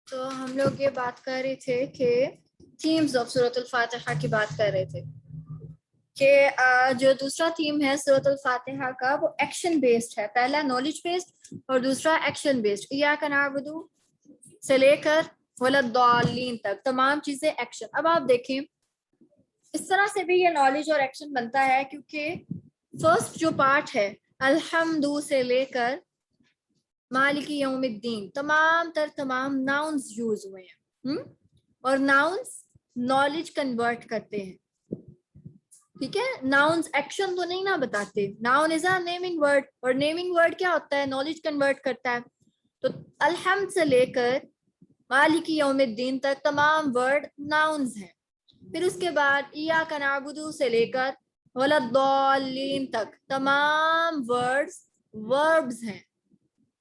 تو ہم لوگ یہ بات کر رہے تھے کہ تھیمز آف سورۃ الفاتحہ کی بات کر رہے تھے کہ جو دوسرا تھیم ہے سورۃ الفاتحہ کا وہ ایکشن بیسڈ ہے. پہلا نالج بیسڈ اور دوسرا ایکشن بیسڈ. ایاک نعبد سے لے کر ولا الضالین تک تمام چیزیں ایکشن. اب آپ دیکھیں اس طرح سے بھی یہ نالج اور ایکشن بنتا ہے کیونکہ فرسٹ جو پارٹ ہے الحمد سے لے کر مالک یوم الدین تمام ناؤنز یوز ہوئے ہیں اور ناؤنز نالج کنورٹ کرتے ہیں. ٹھیک ہے, ناؤنز ایکشن تو نہیں نہ بتاتے. ناؤن از اے نیمنگ ورڈ اور نیمنگ ورڈ کیا ہوتا ہے, نالج کنورٹ کرتا ہے. تو الحمد سے لے کر مالک یوم الدین تک تمام ورڈ ناؤنز ہیں. پھر اس کے بعد ایاک نعبد سے لے کر ولا الضالین تک تمام ورڈز وربز ہیں,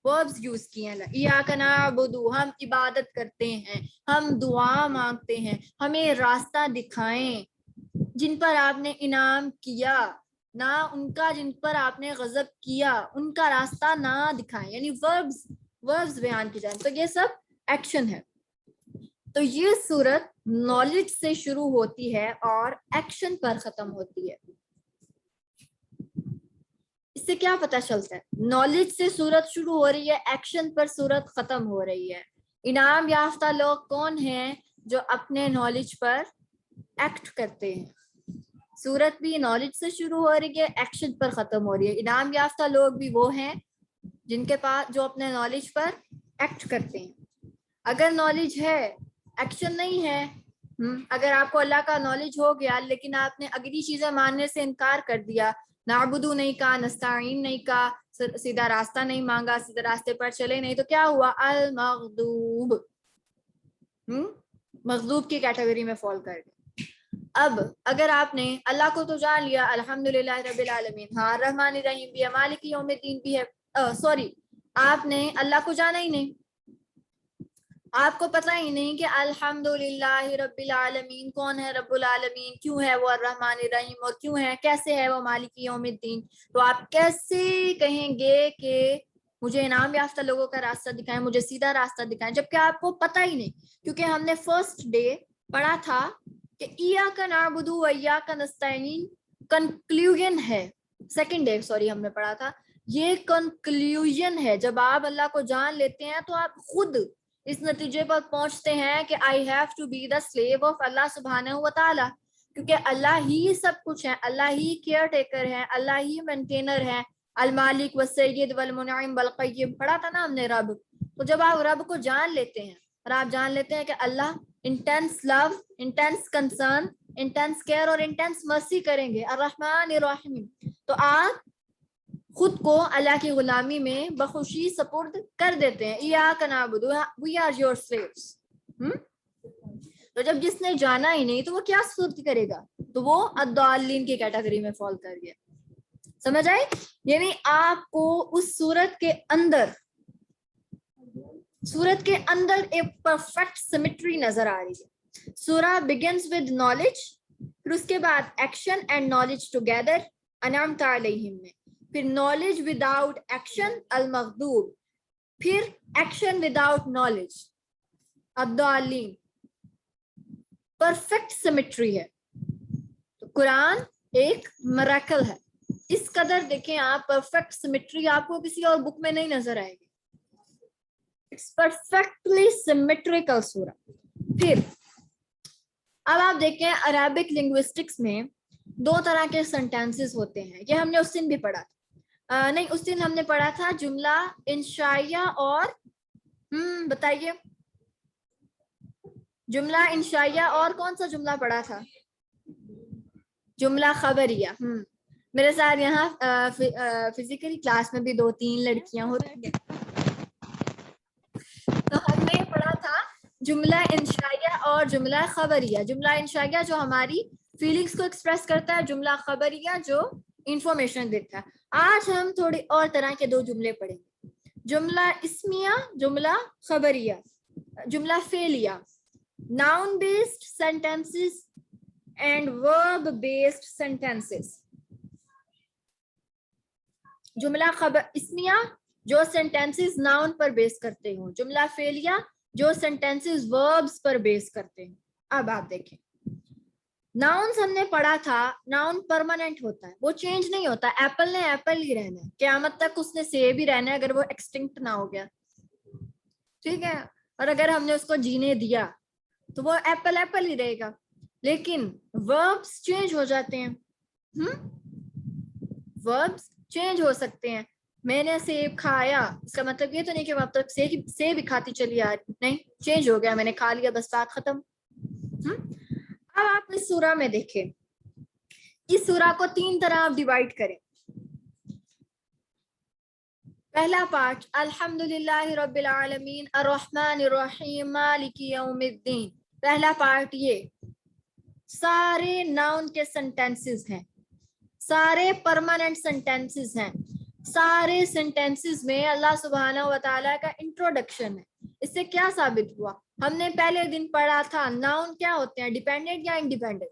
وربز یوز کیے ہیں. ایاک نعبد ہم عبادت کرتے ہیں, ہم دعا مانگتے ہیں, ہمیں راستہ دکھائیں جن پر آپ نے انعام کیا, نہ ان کا جن پر آپ نے غضب کیا ان کا راستہ نہ دکھائیں. یعنی وربز بیان کی جائیں. تو یہ سب ایکشن ہے. تو یہ صورت نالج سے شروع ہوتی ہے اور ایکشن پر ختم ہوتی ہے. اس سے کیا پتہ چلتا ہے؟ نالج سے صورت شروع ہو رہی ہے, ایکشن پر صورت ختم ہو رہی ہے. انعام یافتہ لوگ کون ہیں؟ جو اپنے نالج پر ایکٹ کرتے ہیں. صورت بھی نالج سے شروع ہو رہی ہے, ایکشن پر ختم ہو رہی ہے. انعام یافتہ لوگ بھی وہ ہیں جن کے پاس جو اپنے نالج پر ایکٹ کرتے ہیں. اگر نالج ہے ایکشن نہیں ہے, اگر آپ کو اللہ کا نالج ہو گیا لیکن آپ نے اگلی چیزیں ماننے سے انکار کر دیا, نعبدو نہیں کہا, نستعین نہیں کہا, سیدھا راستہ نہیں مانگا, سیدھے راستے پر چلے نہیں, تو کیا ہوا؟ المغضوب, مغضوب کی کیٹیگری میں فال کر گئے. اب اگر آپ نے اللہ کو تو جان لیا, الحمدللہ رب العالمین, ہاں الرحمن الرحیم بھی ہے, مالک یوم الدین بھی ہے, سوری آپ نے اللہ کو جانا ہی نہیں, آپ کو پتہ ہی نہیں کہ الحمدللہ رب العالمین کون ہے, رب العالمین کیوں ہے وہ الرحمن الرحیم, اور کیوں ہے, کیسے ہے وہ مالک یوم الدین. تو آپ کیسے کہیں گے کہ مجھے انعام یافتہ لوگوں کا راستہ دکھائیں, مجھے سیدھا راستہ دکھائیں, جبکہ آپ کو پتہ ہی نہیں. کیونکہ ہم نے فرسٹ ڈے پڑھا تھا کہ ایاک نعبد و ایاک نستعین کنکلوژن ہے. سیکنڈ ڈے سوری ہم نے پڑھا تھا, یہ کنکلوژن ہے. جب آپ اللہ کو جان لیتے ہیں تو آپ خود اس نتیجے پر پہنچتے ہیں کہ I have to be the slave of اللہ سبحانہ و تعالی, کیونکہ اللہ ہی سب کچھ ہے, اللہ ہی کیئر ٹیکر ہے, اللہ ہی مینٹینر ہے, المالک والسید والمنعم والقیم پڑھا تھا نا ہم نے رب. تو جب آپ رب کو جان لیتے ہیں اور آپ جان لیتے ہیں کہ اللہ انٹینس لو, انٹینس کنسرن, انٹینس کیئر اور انٹینس مرسی کریں گے, الرحمن الرحیم, تو آپ خود کو اللہ کی غلامی میں بخوشی سپرد کر دیتے ہیں. ایاک نعبد وی آر یور سلیوز. تو جب جس نے جانا ہی نہیں تو وہ کیا صورت کرے گا؟ تو وہ الضالین کی کیٹیگری میں فال کر گیا. سمجھ آئے؟ یعنی آپ کو اس صورت کے اندر ایک پرفیکٹ سیمیٹری نظر آ رہی ہے. سورہ begins with knowledge, پھر اس کے بعد ایکشن اینڈ نالج ٹوگیدر انعمت علیہم میں, پھر نالج وداؤٹ ایکشن المغضوب, پھر ایکشن وداؤٹ نالج الضالین. پرفیکٹ سیمیٹری ہے. تو قرآن ایک میریکل ہے. اس قدر دیکھیں آپ, پرفیکٹ سیمیٹری آپ کو کسی اور بک میں نہیں نظر آئے گی. اٹس پرفیکٹلی سیمیٹریکل سورہ. پھر اب آپ دیکھیں عربک لنگوسٹکس میں دو طرح کے سینٹینسز ہوتے ہیں. یہ ہم نے اس دن بھی پڑھا تھا, نہیں اس دن ہم نے پڑھا تھا جملہ انشائیہ اور بتائیے جملہ انشائیہ اور کون سا جملہ پڑھا تھا؟ جملہ خبریہ. میرے ساتھ یہاں فزیکلی کلاس میں بھی 2-3 لڑکیاں ہوتی ہیں. تو ہم نے پڑھا تھا جملہ انشائیہ اور جملہ خبریہ. جملہ انشائیہ جو ہماری فیلنگز کو ایکسپریس کرتا ہے, جملہ خبریہ جو انفارمیشن دیتا ہے. آج ہم تھوڑی اور طرح کے 2 جملے پڑھیں گے, جملہ اسمیہ, جملہ خبریہ, جملہ فعلیہ, noun based sentences and verb based sentences. جملہ اسمیہ جو سینٹینسز ناؤن پر بیس کرتے ہوں, جملہ فعلیہ جو سینٹینسز وربس پر بیس کرتے ہیں. اب آپ دیکھیں ناؤنس ہم نے پڑھا تھا, ناؤن پرماننٹ ہوتا ہے, وہ چینج نہیں ہوتا. ایپل نے ایپل ہی رہنا ہے, قیامت تک اس نے سیب ہی رہنا ہے اگر وہ ایکسٹنکٹ نہ ہو گیا, ٹھیک ہے. اور اگر ہم نے اس کو جینے دیا تو وہ ایپل ایپل ہی رہے گا. لیکن وربس چینج ہو جاتے ہیں, وربس چینج ہو سکتے ہیں. میں نے سیب کھایا, اس کا مطلب یہ تو نہیں کہ وہ اب تک سیب ہی کھاتی چلی آ رہی, نہیں, چینج ہو گیا, میں نے کھا لیا, بس بات ختم. اب آپ اس سورہ میں دیکھیں, اس سورہ کو 3 طرح آپ ڈیوائڈ کریں. پہلا پارٹ الحمدللہ رب العالمین الرحمن الرحیم مالک یوم الدین. پہلا پارٹ یہ سارے ناؤن کے سینٹینسز ہیں, سارے پرماننٹ سینٹینسز ہیں, سارے سینٹینسز میں اللہ سبحانہ و تعالیٰ کا انٹروڈکشن ہے. اس سے کیا ثابت ہوا؟ ہم نے پہلے دن پڑھا تھا ناؤن کیا ہوتے ہیں, ڈیپینڈنٹ یا انڈیپینڈنٹ؟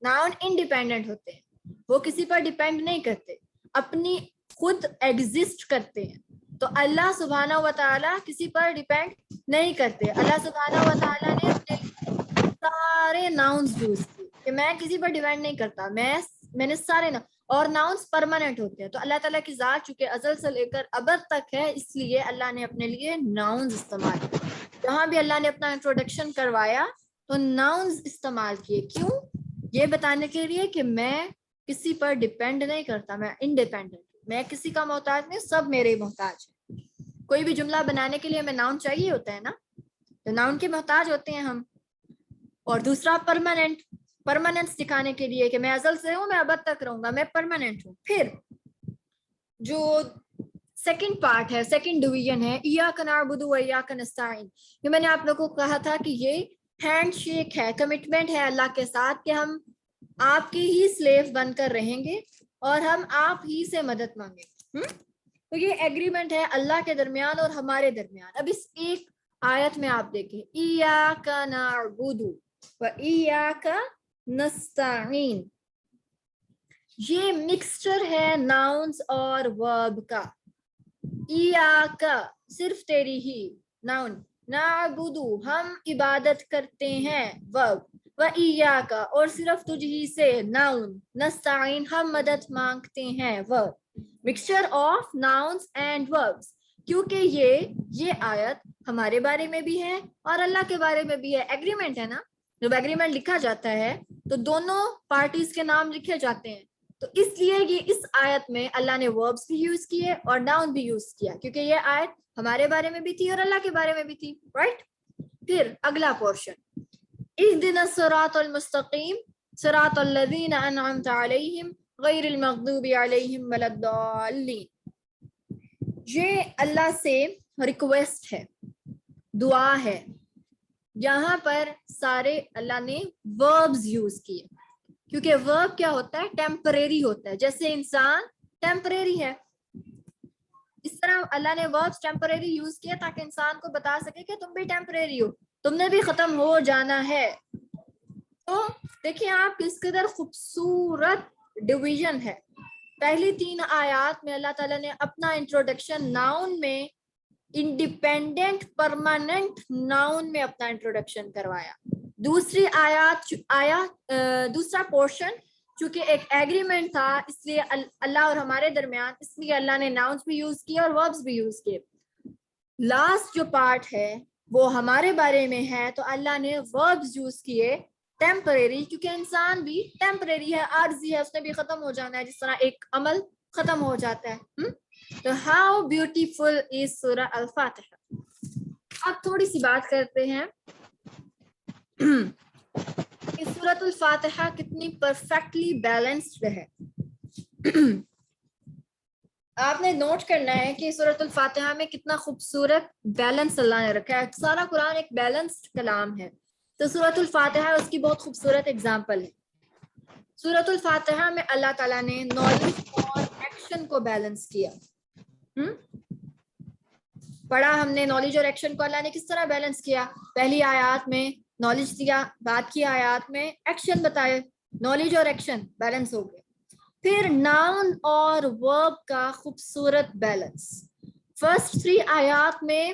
ناؤن انڈیپینڈنٹ ہوتے ہیں, وہ کسی پر ڈیپینڈ نہیں کرتے, اپنی خود ایگزسٹ کرتے ہیں. تو اللہ سبحانہ و تعالیٰ کسی پر ڈیپینڈ نہیں کرتے. اللہ سبحانہ و تعالیٰ نے اپنے سارے ناؤنز یوز کیے کہ میں کسی پر ڈیپینڈ نہیں کرتا, میں نے سارے اور ناؤنس پرماننٹ ہوتے ہیں. تو اللہ تعالیٰ کی ذات چونکہ ازل سے لے کر ابد تک ہے, اس لیے اللہ نے اپنے لیے ناؤنز استعمال کیے. جہاں بھی اللہ نے اپنا انٹروڈکشن کروایا تو ناؤنز استعمال کیے. کیوں؟ یہ بتانے کے لیے کہ میں کسی پر ڈیپینڈ نہیں کرتا, میں انڈیپینڈنٹ, میں کسی کا محتاج نہیں, سب میرے محتاج ہیں. کوئی بھی جملہ بنانے کے لیے ہمیں ناؤن چاہیے ہوتا ہے نا, تو ناؤن کے محتاج ہوتے ہیں ہم. اور دوسرا پرماننس دکھانے کے لیے کہ میں ازل سے ہوں, میں ابد تک رہوں گا, میں پرماننٹ ہوں. پھر جو سیکنڈ پارٹ ہے, سیکنڈ ڈویژن ہے, ایاک نعبد و ایاک نستعین. یہ میں نے آپ لوگوں کو کہا تھا کہ یہ ہینڈ شیک ہے, کمٹمنٹ ہے اللہ کے ساتھ کہ ہم آپ کی ہی سلیو بن کر رہیں گے اور ہم آپ ہی سے مدد مانگیں گے. تو یہ ایگریمنٹ ہے اللہ کے درمیان اور ہمارے درمیان. اب اس ایک آیت میں آپ دیکھیں ایاک نعبد و ایاک نستعین, یہ مکسچر ہے ناؤنز اور ورب کا. ایاک صرف تیری ہی, ناؤن, نعبد ہم عبادت کرتے ہیں, ورب, و ایاک اور صرف تجھ ہی سے, ناؤن, نستعین ہم مدد مانگتے ہیں, ورب. Mixture of nouns and verbs. کیونکہ یہ آیت ہمارے بارے میں بھی ہے اور اللہ کے بارے میں بھی ہے. ایگریمنٹ ہے نا, جب ایگریمنٹ لکھا جاتا ہے تو دونوں پارٹیز کے نام لکھے جاتے ہیں. تو اس لیے یہ اس آیت میں اللہ نے وربس بھی یوز کیے اور ناؤن بھی یوز کیا, کیونکہ یہ آیت ہمارے بارے میں بھی تھی اور اللہ کے بارے میں بھی تھی, رائٹ. پھر اگلا پورشن, اهدنا الصراط المستقیم صراط الذین انعمت علیہم غیر المغضوب علیہم ولا الضالین. یہ اللہ سے ریکویسٹ ہے, دعا ہے. یہاں پر سارے اللہ نے وربز یوز کیے, کیونکہ ورب کیا ہوتا ہے, ٹیمپریری ہوتا ہے. جیسے انسان ٹیمپریری ہے, اس طرح اللہ نے وربز ٹیمپریری یوز کیا تاکہ انسان کو بتا سکے کہ تم بھی ٹیمپریری ہو, تم نے بھی ختم ہو جانا ہے. تو دیکھیں آپ کس قدر خوبصورت ڈویژن ہے. پہلی 3 آیات میں اللہ تعالیٰ نے اپنا انٹروڈکشن ناؤن میں, انڈیپینڈنٹ پرماننٹ ناؤن میں اپنا انٹروڈکشن کروایا. دوسری دوسرا پورشن چونکہ ایک ایگریمنٹ تھا, اس لیے اللہ اور ہمارے درمیان, اس لیے اللہ نے ناؤنز بھی یوز کیے اور وربز بھی یوز کیے. لاسٹ جو پارٹ ہے وہ ہمارے بارے میں ہے, تو اللہ نے وربز یوز کیے ٹیمپریری, کیونکہ انسان بھی ٹیمپریری ہے, عارضی ہے, اس نے بھی ختم ہو جانا ہے جس طرح ایک عمل ختم ہو جاتا ہے. تو ہاؤ بیوٹیفل از سورہ الفاتحہ. اب تھوڑی سی بات کرتے ہیں کہ سورۃ الفاتحہ کتنی پرفیکٹلی بیلنسڈ ہے. آپ نے نوٹ کرنا ہے کہ سورۃ الفاتحہ میں کتنا خوبصورت بیلنس اللہ نے رکھا ہے. سارا قرآن ایک بیلنسڈ کلام ہے, تو سورۃ الفاتحہ اس کی بہت خوبصورت اگزامپل ہے. سورۃ الفاتحہ میں اللہ تعالیٰ نے نالج اور ایکشن کو بیلنس کیا. پڑھا ہم نے نالج اور ایکشن کو اللہ نے کس طرح بیلنس کیا. پہلی آیات میں نالج دیا, بعد کی آیات میں ایکشن بتائے, نالج اور ایکشن بیلنس ہو گئے. پھر ناؤن اور ورب کا خوبصورت بیلنس. فرسٹ 3 آیات میں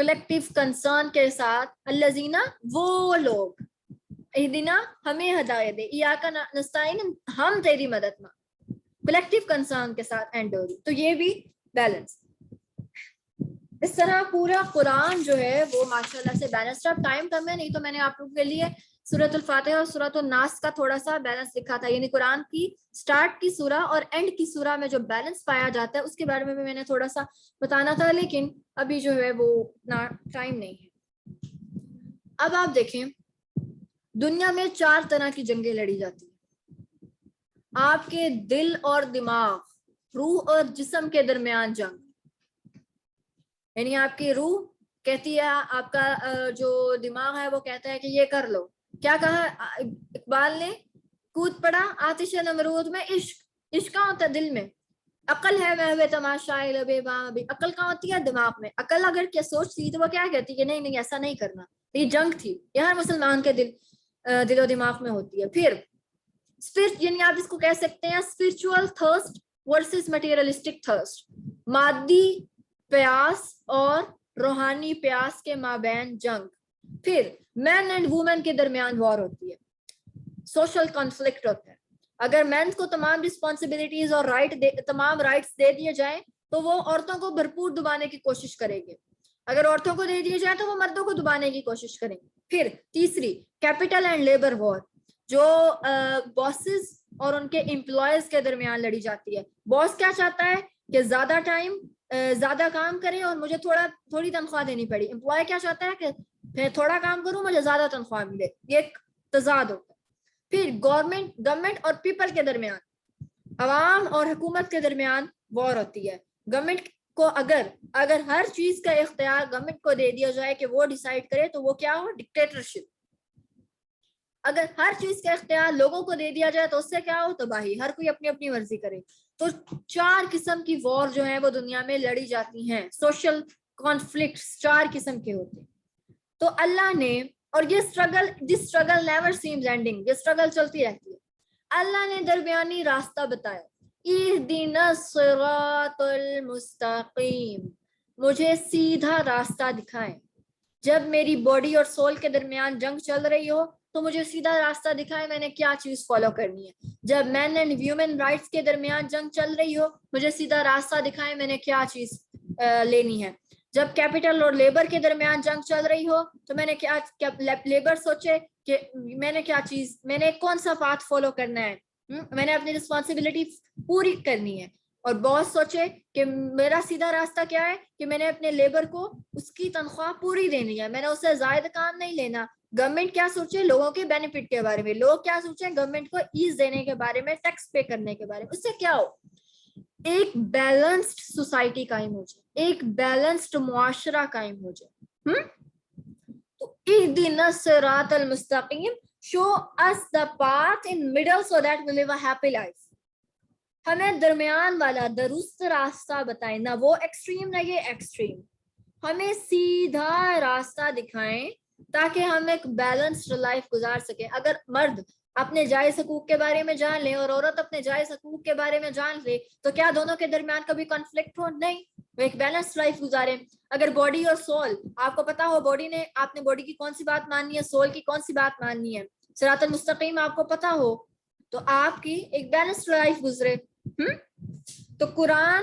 کلیکٹیو کنسرن کے ساتھ الذین وہ لوگ اہدنا ہمیں ہدایت دے ایاک نستعین ہم تیری مدد مانگ کلیکٹیو کنسرن کے ساتھ اینڈ تو یہ بھی بیلنس. اس طرح پورا قرآن جو ہے وہ ماشاءاللہ سے بیلنس. اب ٹائم کم ہے نہیں تو میں نے آپ لوگوں کے لیے سورۃ الفاتحہ اور سورۃ الناس کا تھوڑا سا بیلنس لکھا تھا, یعنی قرآن کی سٹارٹ کی سورہ اور اینڈ کی سورہ میں جو بیلنس پایا جاتا ہے اس کے بارے میں نے تھوڑا سا بتانا تھا, لیکن ابھی جو ہے وہ ٹائم نہیں ہے. اب آپ دیکھیں دنیا میں 4 طرح کی جنگیں لڑی جاتی ہیں. آپ کے دل اور دماغ, روح اور جسم کے درمیان جنگ, یعنی آپ کی روح کہتی ہے, آپ کا جو دماغ ہے وہ کہتا ہے کہ یہ کر لو. کیا کہا اقبال نے, کود پڑا آتش نمرود میں عشق. عشق کہاں ہوتا ہے؟ دل میں. عقل ہے محو تماشائے لبے باں بھی, عقل کہاں ہوتی ہے؟ دماغ میں. عقل اگر کیا سوچتی تو وہ کیا کہتی کہ نہیں ایسا نہیں کرنا. یہ جنگ تھی, یہ ہر مسلمان کے دل و دماغ میں ہوتی ہے. پھر یعنی آپ اس کو کہہ سکتے ہیں spiritual thirst versus materialistic thirst, مادی پیاس اور روحانی پیاس کے مابین جنگ. پھر مین اینڈ وومن کے درمیان وار ہوتی ہے, سوشل کانفلکٹ ہوتا ہے. اگر مین کو تمام رسپانسبلٹیز اور تمام رائٹس دے دیے جائیں تو وہ عورتوں کو بھرپور دبانے کی کوشش کریں گے, اگر عورتوں کو دے دیے جائیں تو وہ مردوں کو دبانے کی کوشش کریں گے. پھر تیسری کیپٹل اینڈ لیبر وار, جو باسز اور ان کے امپلائیز کے درمیان لڑی جاتی ہے. باس کیا چاہتا ہے کہ زیادہ ٹائم زیادہ کام کرے اور مجھے تھوڑی تنخواہ دینی پڑی. امپلائی کیا چاہتا ہے کہ میں تھوڑا کام کروں مجھے زیادہ تنخواہ ملے. یہ ایک تضاد ہوتا ہے. پھر گورنمنٹ اور پیپل کے درمیان, عوام اور حکومت کے درمیان وار ہوتی ہے. گورنمنٹ کو اگر ہر چیز کا اختیار گورنمنٹ کو دے دیا جائے کہ وہ ڈیسائیڈ کرے تو وہ کیا ہو؟ ڈکٹیٹرشپ. اگر ہر چیز کا اختیار لوگوں کو دے دیا جائے تو اس سے کیا ہو؟ تباہی. ہر کوئی اپنی اپنی مرضی کرے. تو 4 قسم کی وار جو ہیں وہ دنیا میں لڑی جاتی ہیں. سوشل کانفلکٹس 4 قسم کے ہوتے ہیں. تو اللہ نے, اور یہ اسٹرگل نیور سیمز اینڈنگ, یہ اسٹرگل چلتی رہتی ہے. اللہ نے درمیانی راستہ بتایا, اہدنا الصراط المستقیم, مجھے سیدھا راستہ دکھائیں. جب میری باڈی اور سول کے درمیان جنگ چل رہی ہو تو مجھے سیدھا راستہ دکھائے میں نے کیا چیز فالو کرنی ہے. جب مین اینڈ ویومن رائٹس کے درمیان جنگ چل رہی ہو مجھے سیدھا راستہ دکھائے میں نے کیا چیز لینی ہے. جب کیپٹل اور لیبر کے درمیان جنگ چل رہی ہو تو میں نے کیا لیبر سوچے کہ میں نے کون سا پاتھ فالو کرنا ہے, میں نے اپنی رسپانسبلٹی پوری کرنی ہے. اور باس سوچے کہ میرا سیدھا راستہ کیا ہے کہ میں نے اپنے لیبر کو اس کی تنخواہ پوری دینی ہے, میں نے اس سے زائد کام نہیں لینا. گورنمنٹ کیا سوچے؟ لوگوں کے بینیفٹ کے بارے میں. لوگ کیا سوچیں؟ گورنمنٹ کو ایز دینے کے بارے میں, ٹیکس پے کرنے کے بارے میں. اس سے کیا ہو؟ ایک بیلنسڈ سوسائٹی قائم ہو جائے, ایک بیلنسڈ معاشرہ قائم ہو جائے. تو اہدنا الصراط المستقیم, show us the path in middle so that we live a happy life. ہمیں درمیان والا درست راستہ بتائیں, نہ وہ ایکسٹریم نہ یہ ایکسٹریم. ہمیں سیدھا راستہ دکھائیں تاکہ ہم ایک بیلنسڈ لائف گزار سکیں. اگر مرد اپنے جائز حقوق کے بارے میں جان لے اور عورت اپنے جائز حقوق کے بارے میں جان لے تو کیا دونوں کے درمیان کبھی کانفلکٹ ہو؟ نہیں, وہ ایک بیلنسڈ لائف گزارے. اگر باڈی اور سول, آپ کو پتا ہو آپ نے باڈی کی کون سی بات ماننی ہے, سول کی کون سی بات ماننی ہے, صراط المستقیم آپ کو پتا ہو تو آپ کی ایک بیلنسڈ لائف گزرے. تو قرآن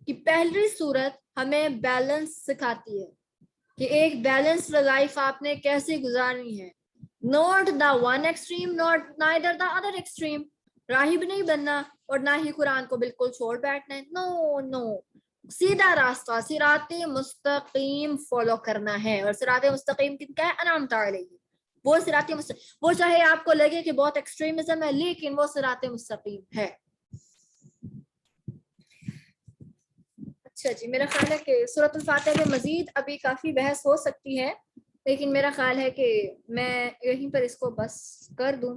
کی پہلی سورت ہمیں بیلنس سکھاتی ہے کہ ایک بیلنسڈ لائف آپ نے کیسے گزارنی ہے. not the one extreme, neither the other extreme. راہب نہیں بننا اور نہ ہی قرآن کو بالکل چھوڑ بیٹھنا ہے. نو, سیدھا راستہ صراط مستقیم فالو کرنا ہے. اور صراط مستقیم کیا ہے؟ انعمت علیہ, وہ صراط مستقیم. وہ چاہے آپ کو لگے کہ بہت ایکسٹریمزم ہے لیکن وہ صراط مستقیم ہے. اچھا جی, میرا خیال ہے کہ سورۃ الفاتحہ میں مزید ابھی کافی بحث ہو سکتی ہے لیکن میرا خیال ہے کہ میں یہیں پر اس کو بس کر دوں.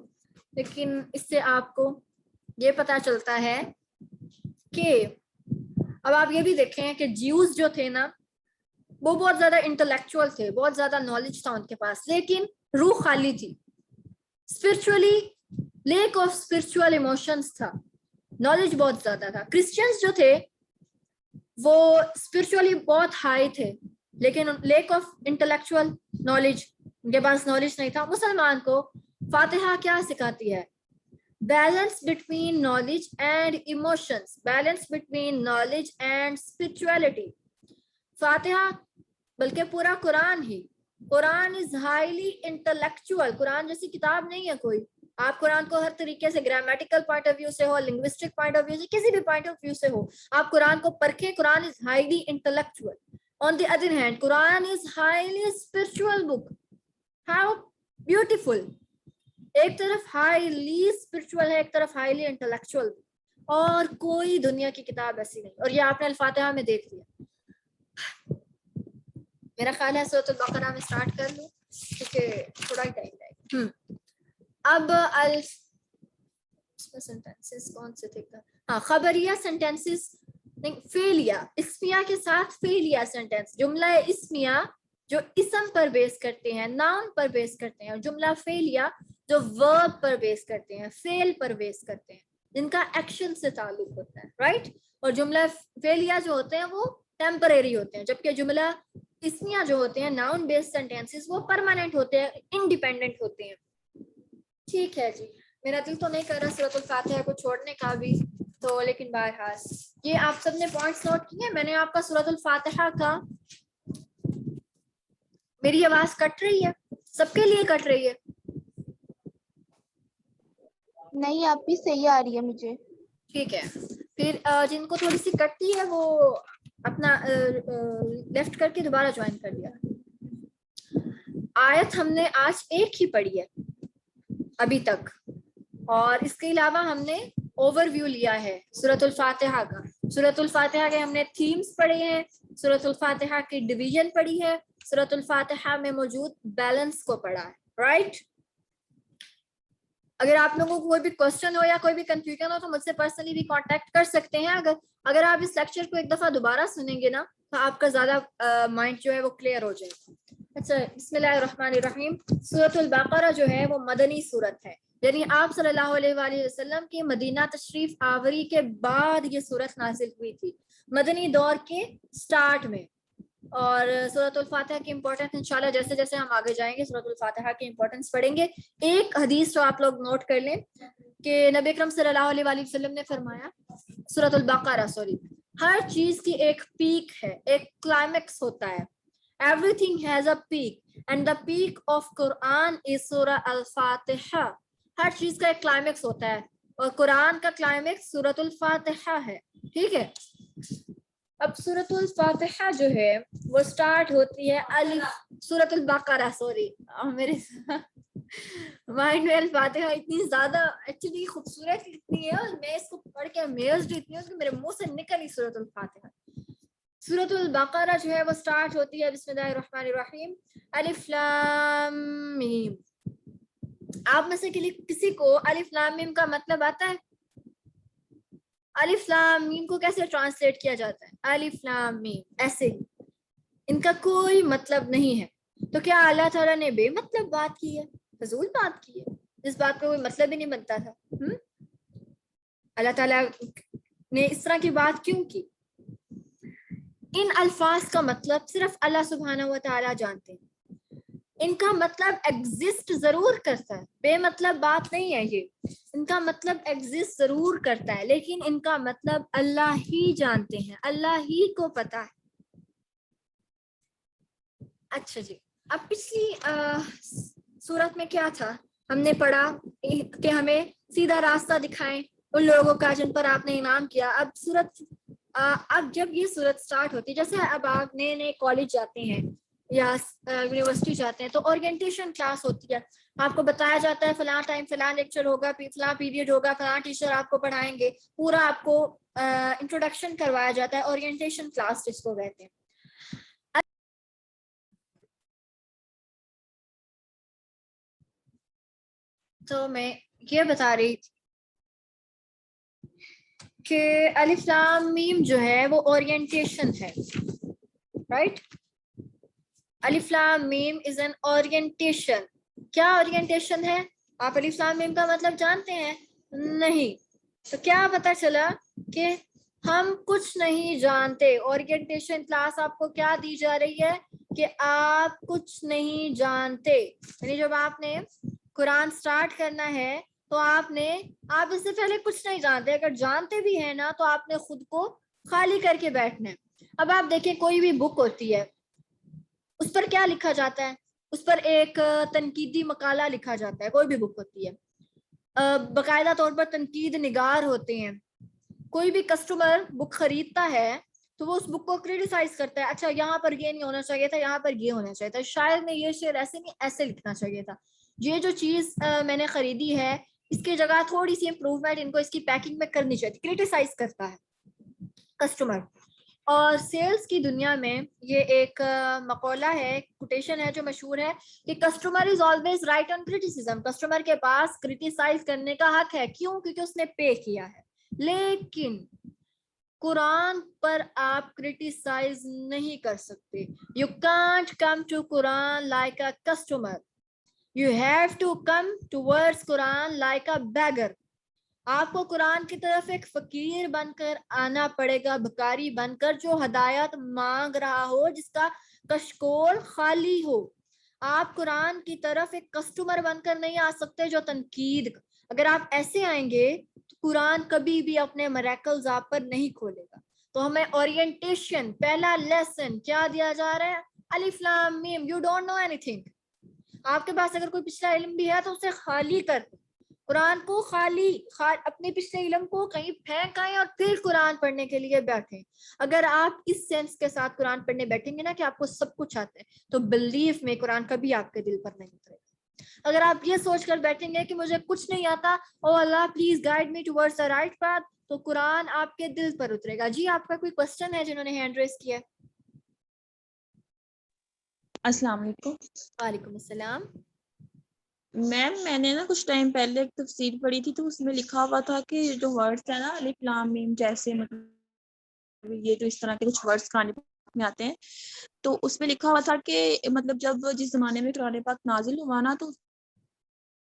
لیکن اس سے آپ کو یہ پتہ چلتا ہے کہ اب آپ یہ بھی دیکھیں کہ جیوز جو تھے نا وہ بہت زیادہ انٹلیکچوئل تھے, بہت زیادہ نالج تھا ان کے پاس, لیکن روح خالی تھی. Spiritually lack of spiritual emotions تھا, نالج بہت زیادہ تھا. کرسچنز جو تھے وہ اسپرچولی بہت ہائی تھے لیکن لیک آف انٹلیکچوئل نالج، ان کے پاس نالج نہیں تھا. مسلمان کو فاتحہ کیا سکھاتی ہے؟ Balance between knowledge and emotions, balance between knowledge and spirituality. فاتحہ بلکہ پورا قرآن ہی، قرآن از ہائیلی انٹلیکچوئل. قرآن جیسی کتاب نہیں ہے کوئی. آپ قرآن کو ہر طریقے سے، گرامیٹیکل پوائنٹ آف ویو سے ہو، لنگوسٹک پوائنٹ آف ویو سے، کسی بھی پوائنٹ آف ویو سے ہو، آپ قرآن کو پرکھیں. Quran is highly intellectual. On the other hand Quran is highly spiritual book. How beautiful. ایک طرف ہائیلی اسپرچوئل ہے، ایک طرف ہائیلی انٹلیکچوئل. اور کوئی دنیا کی کتاب ایسی نہیں. اور یہ آپ نے الفاتحہ میں دیکھ لیا. میرا خیال ہے سورۃ البقرہ میں سٹارٹ کر لوں کیونکہ تھوڑا ہی ٹائم لگے گا. اب سینٹینسز کون سے تھے؟ ہاں، خبریہ سینٹینسز نہیں، فعلیہ اسمیہ کے ساتھ فعلیہ سینٹینس. جملہ اسمیہ جو اسم پر بیس کرتے ہیں، ناؤن پر بیس کرتے ہیں، اور جملہ فعلیہ جو ورب پر بیس کرتے ہیں، فعل پر بیس کرتے ہیں، جن کا ایکشن سے تعلق ہوتا ہے. رائٹ. اور جملہ فعلیہ جو ہوتے ہیں وہ ٹیمپریری ہوتے ہیں، جبکہ جملہ اسمیہ جو ہوتے ہیں، ناؤن بیس سینٹینسز، وہ پرماننٹ ہوتے ہیں، انڈیپینڈنٹ ہوتے ہیں. ٹھیک ہے جی. میرا دل تو نہیں کر رہا سورۃ الفاتحہ کو چھوڑنے کا بھی تو، لیکن بہرحال یہ آپ سب نے پوائنٹس نوٹ کیے. میں نے آپ کا سورۃ الفاتحہ کا، میری آواز کٹ رہی ہے؟ سب کے لیے کٹ رہی ہے؟ نہیں، آپ بھی صحیح آ رہی ہے مجھے. ٹھیک ہے. پھر جن کو تھوڑی سی کٹتی ہے وہ اپنا لیفٹ کر کے دوبارہ جوائن کر لیا. آیت ہم نے آج ایک ہی پڑھی ہے ابھی تک، اور اس کے علاوہ ہم نے اوور ویو لیا ہے سورۃ الفاتحہ کا. سورۃ الفاتحہ کے ہم نے تھیمز پڑھے ہیں، سورۃ الفاتحہ کی ڈویژن پڑھی ہے، سورۃ الفاتحہ میں موجود بیلنس کو پڑھا ہے. رائٹ. اگر آپ لوگوں کو کوئی بھی کوشچن ہو یا کوئی بھی کنفیوژن ہو تو مجھ سے پرسنلی بھی کانٹیکٹ کر سکتے ہیں. اگر آپ اس لیکچر کو ایک دفعہ دوبارہ سنیں گے نا تو آپ کا زیادہ مائنڈ جو ہے وہ کلیئر ہو جائے گا. اچھا، بسم اللہ الرحمن الرحیم. سورۃ البقرہ جو ہے وہ مدنی سورت ہے، یعنی آپ صلی اللہ علیہ وآلہ وسلم کی مدینہ تشریف آوری کے بعد یہ سورت نازل ہوئی تھی، مدنی دور کے سٹارٹ میں. اور سورۃ الفاتحہ کی امپورٹنس انشاءاللہ جیسے جیسے ہم آگے جائیں گے سورۃ الفاتحہ کی امپورٹنس پڑھیں گے. ایک حدیث جو آپ لوگ نوٹ کر لیں کہ نبی اکرم صلی اللہ علیہ وآلہ وسلم نے فرمایا، سورۃ البقرہ ہر چیز کی ایک پیک ہے، ایک کلائمیکس ہوتا ہے. Everything has a peak and the peak of Quran is سورہ الفاتحہ. ہر چیز کا ایک کلائمیکس ہوتا ہے اور قرآن کا کلائمیکس سورۃ الفاتحہ ہے. ٹھیک ہے. اب سورۃ الفاتحہ جو ہے وہ سٹارٹ ہوتی ہے سورۃ البقرہ میرے مائنڈ میں الفاتحہ اتنی زیادہ ایکچولی خوبصورت اتنی ہے اور میں اس کو پڑھ کے امیزڈ اتنی ہوں کہ میرے منہ سے نکلی سورۃ الفاتحہ. سورۃ البقرہ جو ہے وہ سٹارٹ ہوتی ہے بسم اللہ الرحمن الرحیم الف لام میم. آپ میں سے کسی کو الف لام میم کا مطلب آتا ہے؟ الف لام میم کو کیسے ٹرانسلیٹ کیا جاتا ہے؟ الف لام میم ایسے ہی، ان کا کوئی مطلب نہیں ہے. تو کیا اللہ تعالیٰ نے بے مطلب بات کی ہے، فضول بات کی ہے، جس بات کا کوئی مطلب ہی نہیں بنتا تھا؟ اللہ تعالیٰ نے اس طرح کی بات کیوں کی؟ ان الفاظ کا مطلب صرف اللہ سبحانہ و تعالیٰ جانتے ہیں. ان کا مطلب ایگزسٹ ضرور کرتا ہے، بے مطلب بات نہیں ہے یہ. ان کا مطلب ایگزسٹ ضرور کرتا ہے لیکن ان کا مطلب اللہ ہی جانتے ہیں، اللہ ہی کو پتا ہے. اچھا جی. اب پچھلی سورت میں کیا تھا؟ ہم نے پڑھا کہ ہمیں سیدھا راستہ دکھائیں ان لوگوں کا جن پر آپ نے انعام کیا. اب جب یہ سورت سٹارٹ ہوتی ہے، جیسے اب آپ نئے نئے کالج جاتے ہیں یا یونیورسٹی جاتے ہیں تو اورینٹیشن کلاس ہوتی ہے. آپ کو بتایا جاتا ہے فلاں ٹائم فلاں لیکچر ہوگا، فلاں پیریڈ ہوگا، فلاں ٹیچر آپ کو پڑھائیں گے. پورا آپ کو انٹروڈکشن کروایا جاتا ہے، اورینٹیشن کلاس جس کو کہتے ہیں. تو میں یہ بتا رہی تھی کہ الف لام میم جو ہے وہ اورینٹیشن ہے. رائٹ. الف لام میم از این اورینٹیشن. کیا اورینٹیشن ہے؟ آپ الف لام میم کا مطلب جانتے ہیں؟ نہیں. تو کیا پتا چلا کہ ہم کچھ نہیں جانتے. اورینٹیشن کلاس آپ کو کیا دی جا رہی ہے کہ آپ کچھ نہیں جانتے. یعنی جب آپ نے قرآن سٹارٹ کرنا ہے تو آپ اس سے پہلے کچھ نہیں جانتے. اگر جانتے بھی ہیں نا تو آپ نے خود کو خالی کر کے بیٹھنا ہے. اب آپ دیکھیں کوئی بھی بک ہوتی ہے, اس پر کیا لکھا جاتا ہے؟ اس پر ایک تنقیدی مقالہ لکھا جاتا ہے. کوئی بھی بک ہوتی ہے, باقاعدہ طور پر تنقید نگار ہوتے ہیں. کوئی بھی کسٹمر بک خریدتا ہے تو وہ اس بک کو کریٹیسائز کرتا ہے, اچھا یہاں پر یہ نہیں ہونا چاہیے تھا, یہاں پر یہ ہونا چاہیے تھا, شاید میں یہ شعر ایسے نہیں ایسے لکھنا چاہیے تھا, یہ جو چیز میں نے خریدی ہے اس کی جگہ تھوڑی سی امپروومنٹ ان کو اس کی پیکنگ میں کرنی چاہیے. کریٹیسائز کرتا ہے کسٹمر. اور سیلز کی دنیا میں یہ ایک مقولہ ہے, کوٹیشن ہے جو مشہور ہے کہ customer is always right on criticism. Customer کے پاس کریٹیسائز کرنے کا حق ہے. کیوں؟ کیونکہ اس نے پے کیا ہے. لیکن قرآن پر آپ کریٹیسائز نہیں کر سکتے. You can't come to Quran like a customer. You have to come towards Quran like a beggar. آپ کو قرآن کی طرف ایک فقیر بن کر آنا پڑے گا, بھکاری بن کر جو ہدایت مانگ رہا ہو, جس کا کشکول خالی ہو. آپ قرآن کی طرف ایک کسٹمر بن کر نہیں آ سکتے جو تنقید. اگر آپ ایسے آئیں گے تو قرآن کبھی بھی اپنے میریکلز آپ پر نہیں کھولے گا. تو ہمیں اورینٹیشن پہلا لیسن کیا دیا جا رہا ہے؟ الف لام میم, you don't know anything. آپ کے پاس اگر کوئی پچھلا علم بھی ہے تو اسے خالی کر دیں. قرآن کو اپنے پچھلے علم کو کہیں پھینک آئیں اور پھر قرآن پڑھنے کے لیے بیٹھیں. اگر آپ اس سینس کے ساتھ قرآن پڑھنے بیٹھیں گے نا کہ آپ کو سب کچھ آتا ہے, تو بلیو میں قرآن کبھی آپ کے دل پر نہیں اترے گا. اگر آپ یہ سوچ کر بیٹھیں گے کہ مجھے کچھ نہیں آتا, O Allah please guide me towards the right path, تو قرآن آپ کے دل پر اترے گا. جی آپ کا کوئی کوسچن ہے جنہوں نے ہینڈ ریز کیا؟ السلام علیکم. وعلیکم السلام. میم میں نے نا کچھ ٹائم پہلے ایک تفسیر پڑھی تھی, تو اس میں لکھا ہوا تھا کہ جو ورڈس ہیں نا الف لام میم جیسے, مطلب یہ جو اس طرح کے کچھ ورڈس قرآن میں آتے ہیں, تو اس میں لکھا ہوا تھا کہ مطلب جس زمانے میں قرآن پاک نازل ہوا نا, تو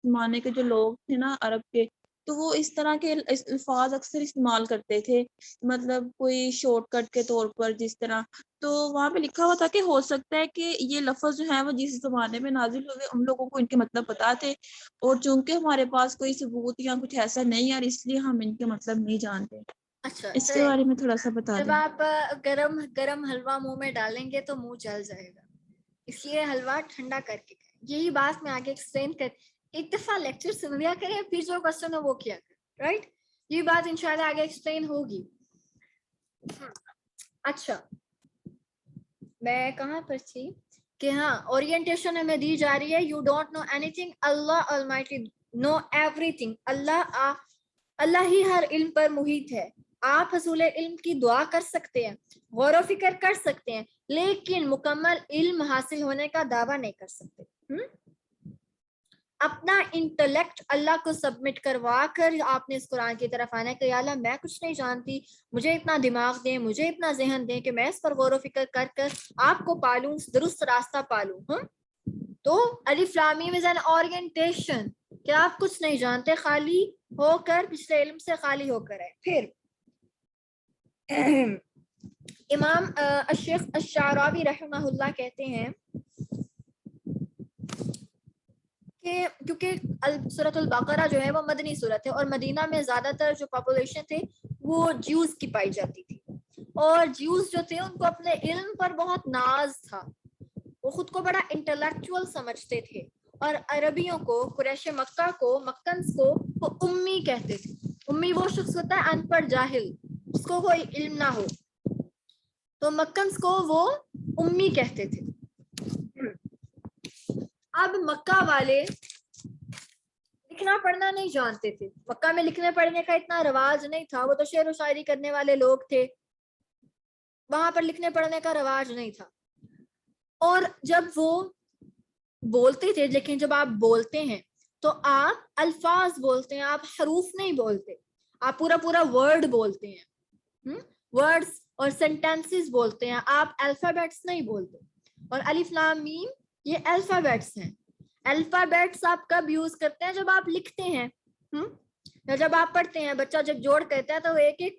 زمانے کے جو لوگ تھے نا عرب کے, تو وہ اس طرح کے الفاظ اکثر استعمال کرتے تھے, مطلب کوئی شارٹ کٹ کے طور پر جس طرح. تو وہاں پہ لکھا ہوا تھا کہ ہو سکتا ہے کہ یہ لفظ جو ہیں وہ جس زمانے میں نازل ہوئے ان لوگوں کو ان کے مطلب پتا تھے, اور چونکہ ہمارے پاس کوئی ثبوت یا کچھ ایسا نہیں ہے, اور اس لیے ہم ان کے مطلب نہیں جانتے. اچھا, اس کے بارے میں تھوڑا سا بتا جب دیں. آپ گرم حلوہ منہ میں ڈالیں گے تو منہ جل جائے گا, اس لیے حلوہ ٹھنڈا کر کے کھائیں. یہی بات میں آگے ایکسپلین کر, ایک دفعہ لیکچر سن لیا کریں, پھر جو کوسچن ہے وہ کیا کریں, رائٹ. یہ بات انشاءاللہ آگے ایکسپلین ہوگی. اچھا میں کہاں پر تھی کہ ہاں اورینٹیشن ہمیں دی جا رہی ہے. You don't know anything, Allah almighty knows everything. Allah ہی ہر علم پر محیط ہے. آپ حصول علم کی دعا کر سکتے ہیں, غور و فکر کر سکتے ہیں, لیکن مکمل علم حاصل ہونے کا دعویٰ نہیں کر سکتے. اپنا انٹلیکٹ اللہ کو سبمٹ کروا کر آپ نے اس قرآن کی طرف آنا ہے کہ یا اللہ میں کچھ نہیں جانتی, مجھے اتنا دماغ دیں, مجھے اتنا ذہن دیں کہ میں اس پر غور و فکر کر کر آپ کو پالوں, درست راستہ پالوں. تو الف لام میم از این اورینٹیشن کہ آپ کچھ نہیں جانتے, خالی ہو کر, پچھلے علم سے خالی ہو کر ہے. پھر امام الشیخ الشعراوی رحمہ اللہ کہتے ہیں کہ کیونکہ سورۃ البقرہ جو ہے وہ مدنی سورت ہے, اور مدینہ میں زیادہ تر جو پاپولیشن تھے وہ جیوز کی پائی جاتی تھی, اور جیوز جو تھے ان کو اپنے علم پر بہت ناز تھا, وہ خود کو بڑا انٹلیکچوئل سمجھتے تھے, اور عربیوں کو, قریش مکہ کو, مکنز کو وہ امی کہتے تھے. امی وہ شخص ہوتا ہے ان پڑھ جاہل, جس کو کوئی علم نہ ہو, تو مکنز کو وہ امی کہتے تھے. اب مکہ والے لکھنا پڑھنا نہیں جانتے تھے, مکہ میں لکھنے پڑھنے کا اتنا رواج نہیں تھا, وہ تو شعر و شاعری کرنے والے لوگ تھے, وہاں پر لکھنے پڑھنے کا رواج نہیں تھا. اور جب وہ بولتے تھے, لیکن جب آپ بولتے ہیں تو آپ الفاظ بولتے ہیں, آپ حروف نہیں بولتے, آپ پورا پورا ورڈ بولتے ہیں, ورڈز اور سینٹینسز بولتے ہیں, آپ الفابیٹس نہیں بولتے. اور الف لام میم یہ الفابیٹس ہیں. الفابیٹس آپ کب یوز کرتے ہیں؟ جب آپ لکھتے ہیں, یا جب آپ پڑھتے ہیں. بچہ جب جوڑ کہتا ہے تو وہ ایک ایک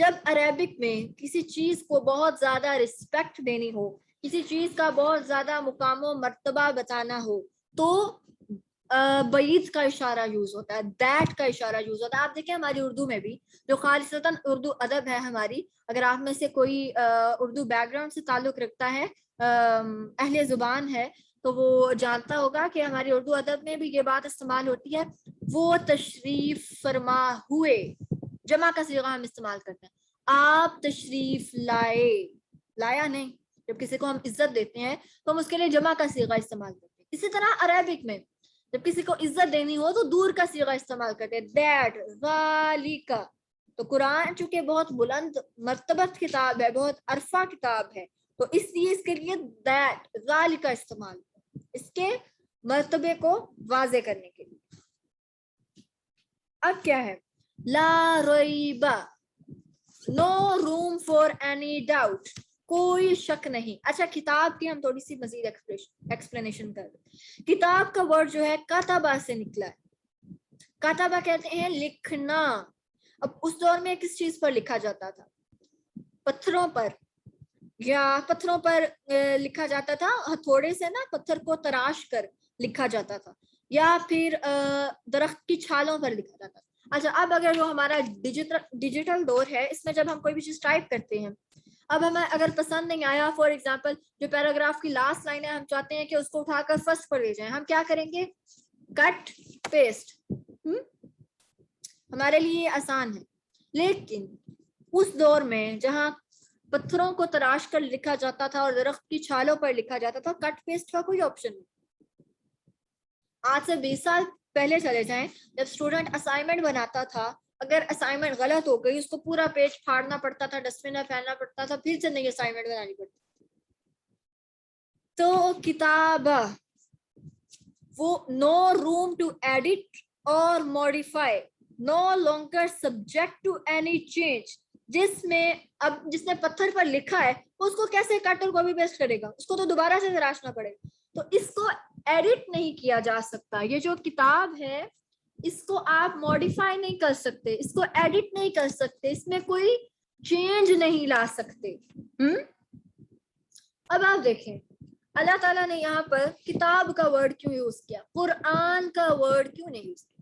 جب عربک میں کسی چیز کو بہت زیادہ رسپیکٹ دینی ہو, کسی چیز کا بہت زیادہ مقام و مرتبہ بتانا ہو, تو بعید کا اشارہ یوز ہوتا ہے, دیٹ کا اشارہ یوز ہوتا ہے. آپ دیکھیں ہماری اردو میں بھی جو خالصتاً اردو ادب ہے ہماری, اگر آپ میں سے کوئی اردو بیک گراؤنڈ سے تعلق رکھتا ہے, اہل زبان ہے, تو وہ جانتا ہوگا کہ ہماری اردو ادب میں بھی یہ بات استعمال ہوتی ہے, وہ تشریف فرما ہوئے, جمع کا صیغہ ہم استعمال کرتے ہیں, آپ تشریف لائے, لایا نہیں. جب کسی کو ہم عزت دیتے ہیں تو ہم اس کے لیے جمع کا صیغہ استعمال کرتے ہیں. اسی طرح عربک میں جب کسی کو عزت دینی ہو تو دور کا صیغہ استعمال کرتے ہیں, دیٹ, ذالک. تو قرآن چونکہ بہت بلند مرتبت کتاب ہے, بہت عرفہ کتاب ہے, تو اس لیے اس کے لیے دیٹ, ذالک کا استعمال, اس کے مرتبے کو واضح کرنے کے لیے. اب کیا ہے, لا ریب, نو روم فار اینی ڈاؤٹ, کوئی شک نہیں. اچھا کتاب کی ہم تھوڑی سی مزید ایکسپلینیشن کر دیں. کتاب کا ورڈ جو ہے کاتبہ سے نکلا ہے. کاتبہ کہتے ہیں لکھنا. اب اس دور میں کس چیز پر لکھا جاتا تھا؟ پتھروں پر, یا پتھروں پر لکھا جاتا تھا, ہتھوڑے سے نا پتھر کو تراش کر لکھا جاتا تھا, یا پھر درخت کی چھالوں پر لکھا جاتا تھا. اچھا اب اگر جو ہمارا ڈیجیٹل دور ہے, اس میں جب ہم کوئی بھی چیز ٹائپ کرتے ہیں, اب ہمیں اگر پسند نہیں آیا, فار ایگزامپل جو پیراگراف کی لاسٹ لائن ہے, ہم چاہتے ہیں کہ اس کو اٹھا کر فرسٹ پر لے جائیں, ہم کیا کریں گے؟ کٹ پیسٹ. ہمارے لیے یہ آسان ہے. لیکن اس دور میں جہاں پتھروں کو تراش کر لکھا جاتا تھا اور درخت کی چھالوں پر لکھا جاتا تھا, کٹ پیسٹ کا کوئی آپشن نہیں. آج سے 20 سال پہلے چلے جائیں, جب اسٹوڈنٹ اسائنمنٹ بناتا تھا, اگر اسائنمنٹ غلط ہو گئی, اس کو پورا پیج پھاڑنا پڑتا تھا, ڈسٹ بن میں پھیلنا پڑتا تھا, پھر سے نئی اسائنمنٹ بنانی پڑتی. تو کتاب وہ نو روم ٹو ایڈٹ اور modify, no longer subject to any change. جس میں اب جس نے پتھر پر لکھا ہے اس کو کیسے کٹ اور کاپی پیسٹ کرے گا؟ اس کو تو دوبارہ سے تراشنا پڑے گا. تو اس کو ایڈٹ نہیں کیا جا سکتا. یہ جو کتاب ہے اس کو آپ ماڈیفائی نہیں کر سکتے, اس کو ایڈٹ نہیں کر سکتے, اس میں کوئی چینج نہیں لا سکتے. اب آپ دیکھیں اللہ تعالیٰ نے یہاں پر کتاب کا ورڈ کیوں یوز کیا, قرآن کا ورڈ کیوں نہیں یوز کیا؟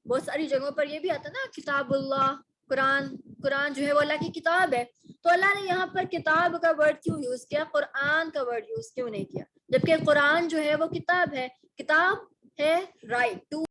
بہت ساری جگہوں پر یہ بھی آتا نا کتاب اللہ, قرآن جو ہے وہ اللہ کی کتاب ہے, تو اللہ نے یہاں پر کتاب کا ورڈ کیوں یوز کیا, قرآن کا ورڈ یوز کیوں نہیں کیا؟ جبکہ قرآن جو ہے وہ کتاب ہے, کتاب ہے رائٹ ٹو